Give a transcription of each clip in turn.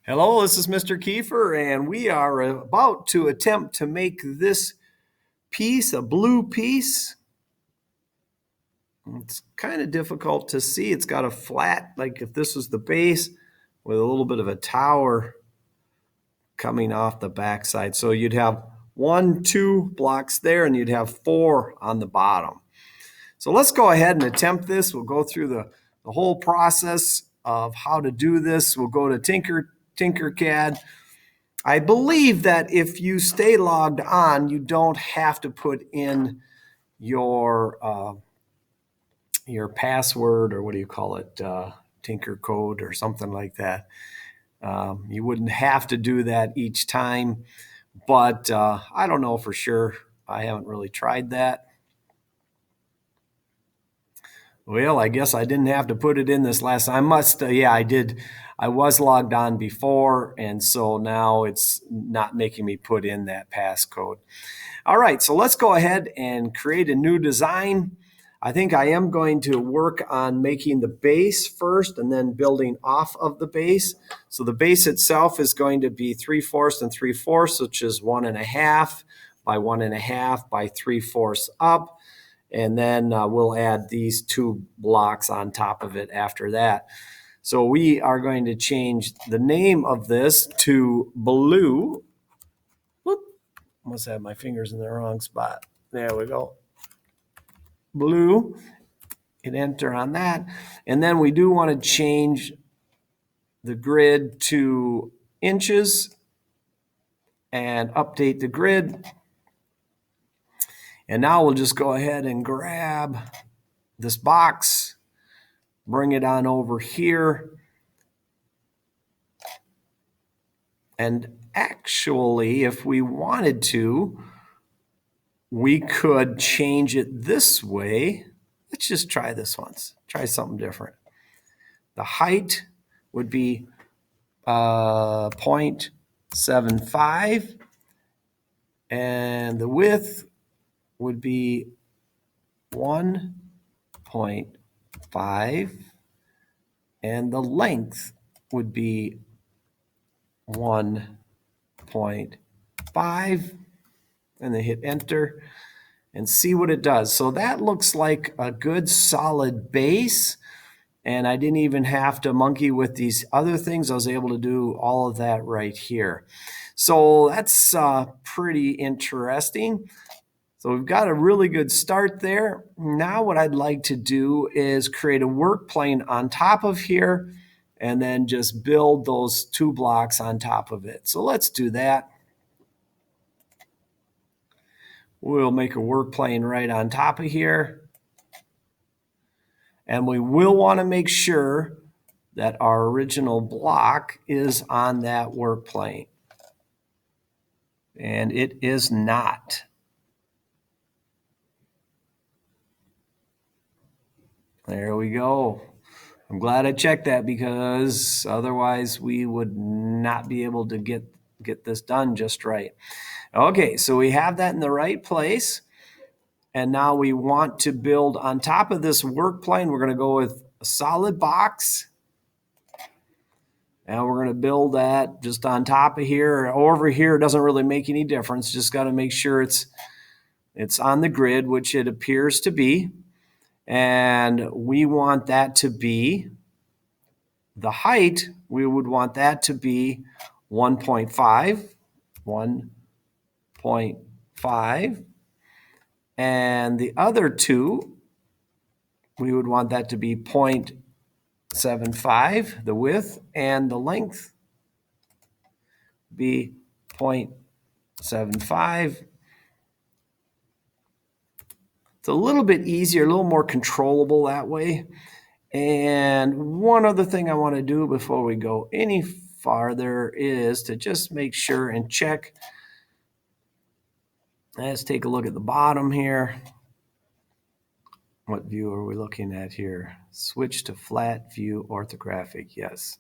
Hello, this is Mr. Kieffer, and we are about to attempt to make this piece a blue piece. It's kind of difficult to see. It's got a flat, like if this was the base, with a little bit of a tower coming off the backside. So you'd have 1, 2 blocks there, and you'd have 4 on the bottom. So let's go ahead and attempt this. We'll go through the whole process of how to do this. We'll go to Tinkercad. I believe that if you stay logged on, you don't have to put in your password, or what do you call it, Tinker code or something like that. You wouldn't have to do that each time, but I don't know for sure. I haven't really tried that. Well, I guess I didn't have to put it in this last time. Yeah, I did. I was logged on before, and so now it's not making me put in that passcode. All right, so let's go ahead and create a new design. I think I am going to work on making the base first and then building off of the base. So the base itself is going to be 3/4 and 3/4, which is 1.5 by 1.5 by 3/4 up. And then we'll add these 2 blocks on top of it after that. So we are going to change the name of this to blue. Whoop, must have my fingers in the wrong spot. There we go. Blue. Hit enter on that. And then we do want to change the grid to inches and update the grid. And now we'll just go ahead and grab this box, bring it on over here. And actually, if we wanted to, we could change it this way. Let's just try this once. Try something different. The height would be 0.75, and the width would be 1.5, and the length would be 1.5, and then hit enter and see what it does. So that looks like a good solid base, and I didn't even have to monkey with these other things. I was able to do all of that right here. So that's pretty interesting. So we've got a really good start there. Now what I'd like to do is create a work plane on top of here and then just build those 2 blocks on top of it. So let's do that. We'll make a work plane right on top of here. And we will want to make sure that our original block is on that work plane. And it is not. There we go. I'm glad I checked that, because otherwise we would not be able to get this done just right. Okay, so we have that in the right place. And now we want to build on top of this work plane. We're going to go with a solid box. And we're going to build that just on top of here. Over here, it doesn't really make any difference. Just got to make sure it's on the grid, which it appears to be. And we want that to be the height. We would want that to be 1.5, 1.5. And the other 2, we would want that to be 0.75, the width, and the length be 0.75. It's a little bit easier, a little more controllable that way. And one other thing I want to do before we go any farther is to just make sure and check. Let's take a look at the bottom here. What view are we looking at here? Switch to flat view orthographic, yes.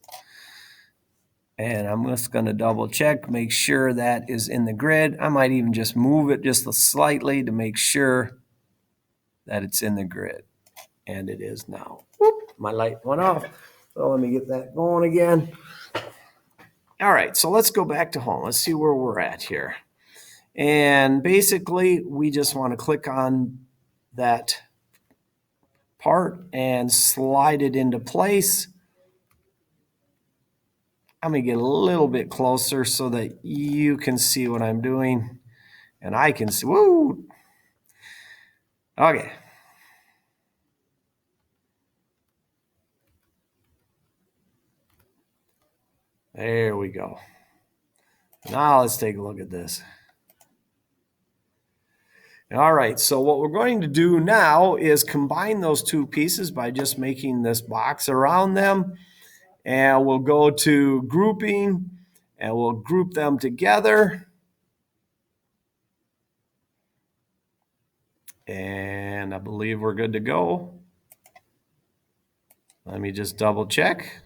And I'm just going to double check, make sure that is in the grid. I might even just move it just slightly to make sure that it's in the grid. And it is now. Whoop, my light went off. So let me get that going again. All right, so let's go back to home. Let's see where we're at here. And basically, we just want to click on that part and slide it into place. I'm going to get a little bit closer so that you can see what I'm doing and I can see. Woo! Okay. There we go. Now let's take a look at this. All right, so what we're going to do now is combine those two pieces by just making this box around them. And we'll go to grouping and we'll group them together. And I believe we're good to go. Let me just double check.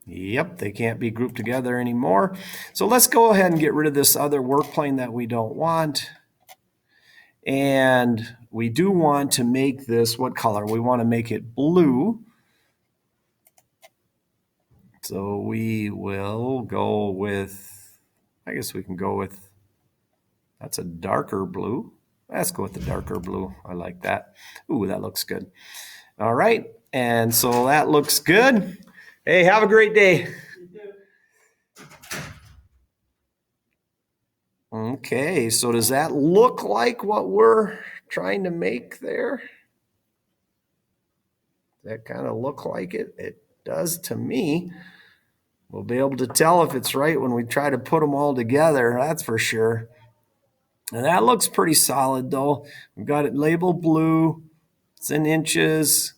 Yep, they can't be grouped together anymore. So let's go ahead and get rid of this other work plane that we don't want. And we do want to make this, what color? We want to make it blue. So we will go with, I guess we can go with, that's a darker blue. Let's go with the darker blue. I like that. Ooh, that looks good. All right, and so that looks good. Hey, have a great day. Okay, so does that look like what we're trying to make there? Does that kind of look like it? It does to me. We'll be able to tell if it's right when we try to put them all together, that's for sure. And that looks pretty solid though. We've got it labeled blue. It's in inches.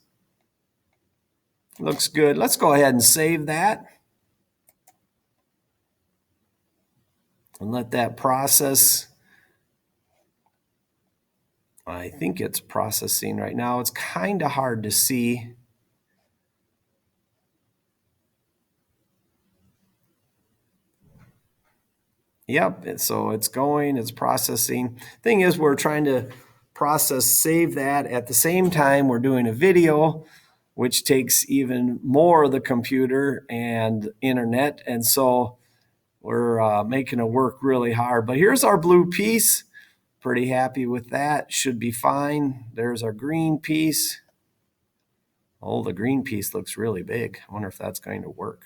Looks good. Let's go ahead and save that. And let that process. I think it's processing right now. It's kind of hard to see. Yep, so it's going, it's processing. Thing is, we're trying to process, save that. At the same time, we're doing a video, which takes even more of the computer and internet. And so we're making it work really hard. But here's our blue piece. Pretty happy with that. Should be fine. There's our green piece. Oh, the green piece looks really big. I wonder if that's going to work.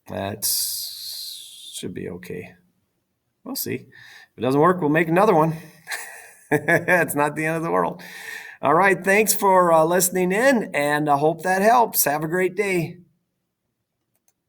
That should be okay. We'll see. If it doesn't work, we'll make another one. It's not the end of the world. All right. Thanks for listening in, and I hope that helps. Have a great day.